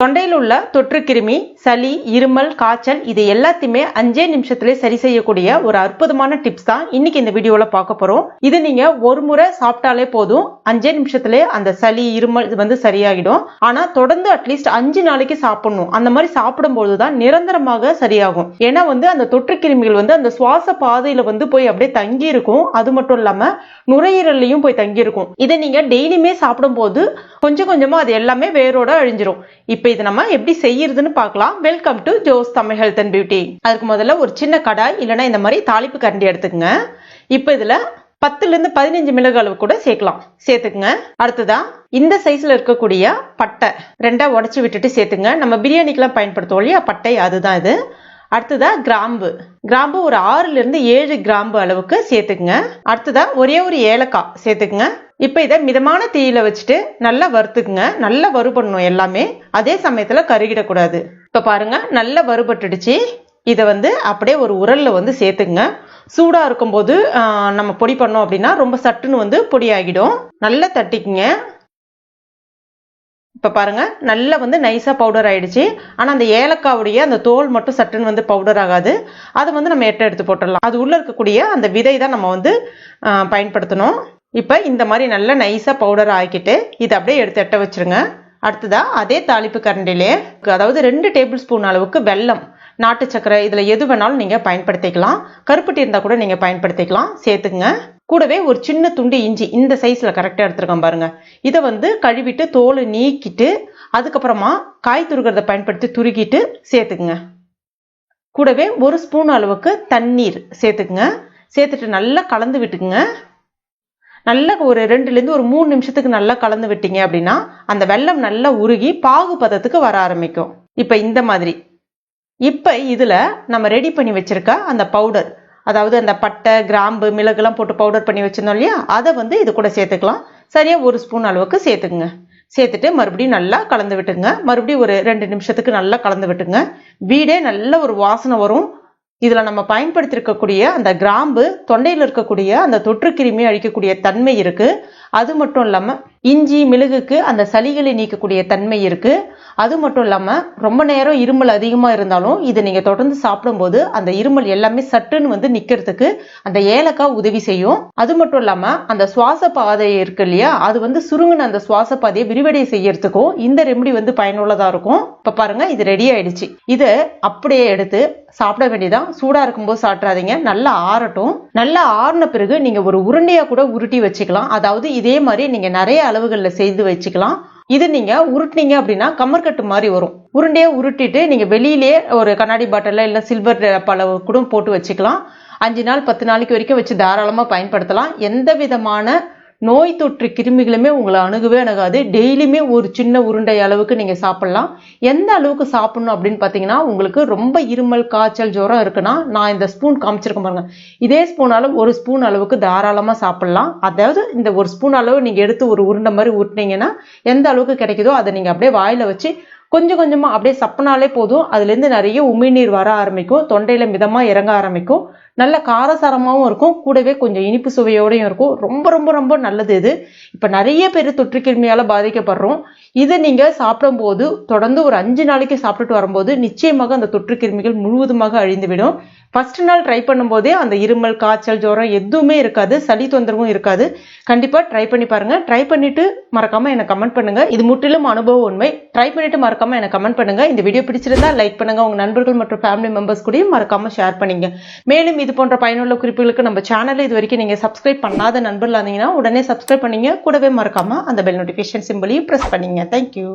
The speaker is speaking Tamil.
தொண்டையில் உள்ள தொற்றுக்கிருமி, சளி, இருமல், காய்ச்சல் இது எல்லாத்தையுமே 5 நிமிஷத்திலே சரி செய்யக்கூடிய ஒரு அற்புதமான டிப்ஸ் தான் இன்னைக்கு இந்த வீடியோல பார்க்க போறோம். இது நீங்க ஒரு முறை சாப்பிட்டாலே போதும், 5 நிமிஷத்திலே அந்த சளி, இருமல் இது வந்து சரியாகிடும். ஆனா தொடர்ந்து அட்லீஸ்ட் 5 நாளைக்கு சாப்பிடணும். அந்த மாதிரி சாப்பிடும்போது தான் நிரந்தரமாக சரியாகும். ஏன்னா வந்து அந்த தொற்றுக்கிருமிகள் வந்து அந்த சுவாச பாதையில வந்து போய் அப்படியே தங்கி இருக்கும். அது மட்டும் இல்லாம நுரையீரல்லையும் போய் தங்கி இருக்கும். இதை நீங்க டெய்லியுமே சாப்பிடும் போது கொஞ்சம் கொஞ்சமா அது எல்லாமே வேரோட அழிஞ்சிரும். இப்ப இது நம்ம எப்படி செய்யறதுன்னு பார்க்கலாம். Welcome to Jo's Tamil health and beauty. அதுக்கு முதல்ல ஒரு சின்ன கடாய் இல்லைன்னா இந்த மாதிரி தாளிப்பு கரண்டி எடுத்துக்கங்க. இப்ப இதுல 10 இருந்து 15 மிளகு அளவு கூட சேர்த்துக்குங்க. அடுத்ததா இந்த சைஸ்ல இருக்கக்கூடிய பட்டை 2 உடைச்சு விட்டுட்டு சேர்த்துங்க. நம்ம பிரியாணிக்கெல்லாம் பயன்படுத்துவோம் இல்லையா பட்டை, அதுதான் இது. அடுத்ததா கிராம்பு ஒரு 6 இருந்து 7 கிராம்பு அளவுக்கு சேர்த்துக்குங்க. அடுத்ததா ஒரே ஒரு ஏலக்காய் சேர்த்துக்குங்க. இப்ப இதை மிதமான தீயில வச்சுட்டு நல்லா வறுத்துக்குங்க. நல்லா வறுபடணும் எல்லாமே, அதே சமயத்துல கருகிடக்கூடாது. இப்ப பாருங்க நல்லா வறுபட்டுடுச்சு. இதை வந்து அப்படியே ஒரு உரல்ல வந்து சேர்த்துக்குங்க. சூடா இருக்கும் போது நம்ம பொடி பண்ணோம் அப்படின்னா ரொம்ப சட்டுன்னு வந்து பொடி ஆகிடும். நல்லா தட்டிக்குங்க. இப்ப பாருங்க நல்லா வந்து நைஸா பவுடர் ஆயிடுச்சு. ஆனா அந்த ஏலக்காவுடைய அந்த தோல் மட்டும் சட்டுன்னு வந்து பவுடர் ஆகாது. அதை வந்து நம்ம எடுத்து போட்டுடலாம். அது உள்ள இருக்கக்கூடிய அந்த விதை தான் நம்ம வந்து பயன்படுத்தணும். இப்ப இந்த மாதிரி நல்லா நைஸா பவுடர் ஆக்கிட்டு இதை அப்படியே எடுத்து எட்ட வச்சிருங்க. அடுத்ததா அதே தாளிப்பு கரண்டிலே அதாவது 2 டேபிள் ஸ்பூன் அளவுக்கு வெல்லம், நாட்டு சக்கரை, இதுல எது வேணாலும் நீங்க பயன்படுத்திக்கலாம். கருப்பட்டி இருந்தா கூட நீங்க பயன்படுத்திக்கலாம். சேர்த்துக்குங்க. கூடவே ஒரு சின்ன துண்டு இஞ்சி இந்த சைஸ்ல கரெக்டா எடுத்துருக்கோம் பாருங்க. இதை வந்து கழுவிட்டு தோலை நீக்கிட்டு அதுக்கப்புறமா காய் துருகிறத பயன்படுத்தி துருக்கிட்டு சேர்த்துக்குங்க. கூடவே 1 ஸ்பூன் அளவுக்கு தண்ணீர் சேர்த்துக்குங்க. சேர்த்துட்டு நல்லா கலந்து விட்டுக்குங்க. நல்லா ஒரு 2 இருந்து ஒரு 3 நிமிஷத்துக்கு நல்லா கலந்து விட்டீங்க அப்படின்னா அந்த வெல்லம் நல்லா உருகி பாகு பதத்துக்கு வர ஆரம்பிக்கும். இப்ப இந்த மாதிரி இப்ப இதுல நம்ம ரெடி பண்ணி வச்சிருக்க அந்த பவுடர், அதாவது அந்த பட்டை, கிராம்பு, மிளகு எல்லாம் போட்டு பவுடர் பண்ணி வச்சிருந்தோம் இல்லையா, அதை வந்து இது கூட சேர்த்துக்கலாம். சரியா 1 ஸ்பூன் அளவுக்கு சேர்த்துக்குங்க. சேர்த்துட்டு மறுபடியும் நல்லா கலந்து விட்டுங்க. மறுபடியும் ஒரு 2 நிமிஷத்துக்கு நல்லா கலந்து விட்டுங்க. வீடே நல்ல ஒரு வாசனை வரும். இதுல நம்ம பயன்படுத்தி இருக்கக்கூடிய அந்த கிராம்பு தொண்டையில் இருக்கக்கூடிய அந்த தொற்றுக்கிருமி அழிக்கக்கூடிய தன்மை இருக்கு. அது மட்டும் இல்லாம இஞ்சி, மிளகுக்கு அந்த சளிகளை நீக்கக்கூடிய தன்மை இருக்கு. அது மட்டும் இல்லாம ரொம்ப நேரம் இருமல் அதிகமா இருந்தாலும் இதை நீங்க தொடர்ந்து சாப்பிடும்போது அந்த இருமல் எல்லாமே சட்டுன்னு வந்து நிக்கிறதுக்கு அந்த ஏலக்காய் உதவி செய்யும். அது மட்டும் இல்லாம அந்த சுவாச பாதை இருக்கு இல்லையா, அது வந்து சுருங்கின அந்த சுவாச பாதையை விரிவடை செய்யறதுக்கும் இந்த ரெமெடி வந்து பயனுள்ளதா இருக்கும். இப்ப பாருங்க இது ரெடி ஆயிடுச்சு. இதை அப்படியே எடுத்து சாப்பிட வேண்டியதான். சூடா இருக்கும்போது சாப்பிடாதீங்க, நல்லா ஆறட்டும். நல்லா ஆறின பிறகு நீங்க ஒரு உருண்டையா கூட உருட்டி வச்சுக்கலாம். அதாவது இதே மாதிரி நீங்க நிறைய அளவுகள்ல செய்து வச்சுக்கலாம். இது நீங்க உருட்டினீங்க அப்படின்னா கமர்கட்டு மாதிரி வரும். உருண்டையா உருட்டிட்டு நீங்க வெளியிலே ஒரு கண்ணாடி பாட்டில இல்ல சில்வர் அளவு கூட போட்டு வச்சுக்கலாம். 5 நாள் 10 நாளைக்கு வரைக்கும் வச்சு தாராளமா பயன்படுத்தலாம். எந்த விதமான நோய் தொற்று கிருமிகளுமே உங்களை அணுகவே அணுகாது. டெய்லியுமே ஒரு சின்ன உருண்டை அளவுக்கு நீங்க சாப்பிடலாம். எந்த அளவுக்கு சாப்பிடணும் அப்படின்னு பாத்தீங்கன்னா, உங்களுக்கு ரொம்ப இருமல், காய்ச்சல், ஜுரம் இருக்குன்னா நான் இந்த ஸ்பூன் காமிச்சிருக்கேன் பாருங்க, இதே ஸ்பூனால 1 ஸ்பூன் அளவுக்கு தாராளமா சாப்பிடலாம். அதாவது இந்த 1 ஸ்பூன் அளவு நீங்க எடுத்து ஒரு உருண்டை மாதிரி ஊட்டினீங்கன்னா எந்த அளவுக்கு கிடைக்குதோ அதை நீங்க அப்படியே வாயில வச்சு கொஞ்சம் கொஞ்சமா அப்படியே சப்பினாலே போதும். அதுல இருந்து நிறைய உமிழ்நீர் வர ஆரம்பிக்கும். தொண்டையில மிதமா இறங்க ஆரம்பிக்கும். நல்ல காரசாரமாவும் இருக்கும். கூடவே கொஞ்சம் இனிப்பு சுவையோடையும் இருக்கும். ரொம்ப ரொம்ப ரொம்ப நல்லது இது. இப்ப நிறைய பேர் தொற்றுக்கிருமியால பாதிக்கப்படுறோம். இதை நீங்க சாப்பிடும் போது தொடர்ந்து ஒரு 5 நாளைக்கு சாப்பிட்டுட்டு வரும்போது நிச்சயமாக அந்த தொற்றுக்கிருமிகள் முழுவதுமாக அழிந்துவிடும். ஃபர்ஸ்ட் நாள் ட்ரை பண்ணும் போதே அந்த இருமல், காய்ச்சல், ஜுரம் எதுவுமே இருக்காது. சளி தொந்தரவும் இருக்காது. கண்டிப்பா ட்ரை பண்ணி பாருங்க. ட்ரை பண்ணிட்டு மறக்காம எனக்கு கமெண்ட் பண்ணுங்க. இது முற்றிலும் அனுபவ உண்மை. ட்ரை பண்ணிட்டு மறக்காம எனக்கு கமெண்ட் பண்ணுங்க. இந்த வீடியோ பிடிச்சிருந்தா லைக் பண்ணுங்க. உங்க நண்பர்கள் மற்றும் ஃபேமிலி மெம்பர்ஸ் கூடயும் மறக்காம ஷேர் பண்ணுங்க. மேலும் இது போன்ற பயனுள்ள குறிப்புகளுக்கு நம்ம சேனலை இது வரைக்கும் நீங்க சப்ஸ்கிரைப் பண்ணாத நண்பர்களா இருந்தீங்கன்னா உடனே சப்ஸ்கிரைப் பண்ணீங்க. கூடவே மறக்காம அந்த பெல் நோட்டிபிகேஷன் சிம்பிளையும் பிரஸ் பண்ணீங்க. தேங்க்யூ.